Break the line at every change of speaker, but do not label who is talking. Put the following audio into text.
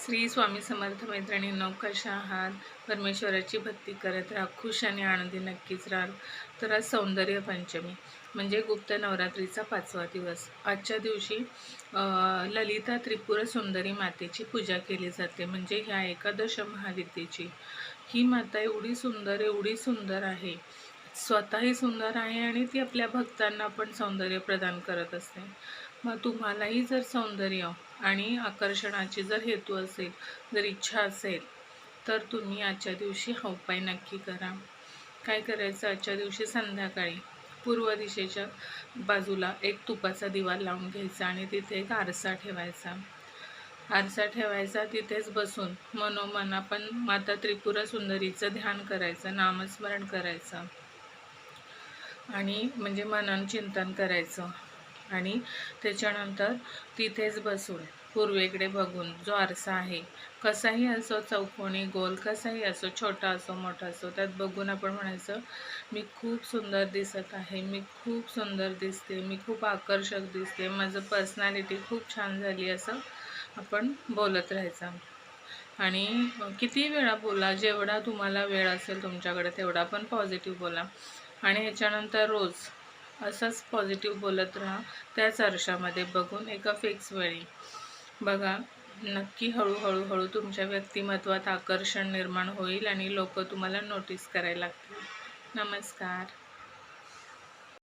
श्री स्वामी समर्थ मैत्रिणींनो, कशा आहात? परमेश्वराची भक्ती करत राहा, खुश आणि आनंदी नक्कीच राहाल. तर आज सौंदर्य पंचमी म्हणजे गुप्त नवरात्रीचा 5वा दिवस. आजच्या दिवशी ललिता त्रिपुर सुंदरी मातेची पूजा केली जाते. म्हणजे ह्या एकादश महाविद्येची ही माता एवढी सुंदर आहे, स्वतःही सुंदर आहे आणि ती आपल्या भक्तांना पण सौंदर्य प्रदान करत असते. मग तुम्हालाही जर सौंदर्य आणि आकर्षणाची जर हेतू असेल, जर इच्छा असेल, तर तुम्ही आजच्या दिवशी हा उपाय नक्की करा. काय करायचं? आजच्या दिवशी संध्याकाळी पूर्व दिशेच्या बाजूला एक तुपाचा दिवा लावून घ्यायचा आणि तिथे एक आरसा ठेवायचा. तिथेच बसून मनोमन आपण माता त्रिपुरा सुंदरीचं ध्यान करायचं, नामस्मरण करायचं आणि म्हणजे मनन चिंतन करायचं. आणि त्याच्यानंतर तिथेच बसून पूर्वेकडे बघून जो आरसा आहे, कसाही असो, चौकोनी गोल कसाही असो, छोटा असो मोठा असो, त्यात बघून आपण म्हणायचं, मी खूप सुंदर दिसत आहे, मी खूप सुंदर दिसते, मी खूप आकर्षक दिसते, माझं पर्सनॅलिटी खूप छान झाली, असं आपण बोलत राहायचं. आणि किती वेळा बोला, जेवढा तुम्हाला वेळ असेल तुमच्याकडे तेवढा पण पॉझिटिव्ह बोला. आणि ह्याच्यानंतर रोज असंच पॉझिटिव्ह बोलत राहा, त्याच आरशामध्ये बघून एका फिक्स वेळी. बघा, नक्की हळूहळू तुमच्या व्यक्तिमत्वात आकर्षण निर्माण होईल आणि लोक तुम्हाला नोटीस करायला लागतील. नमस्कार.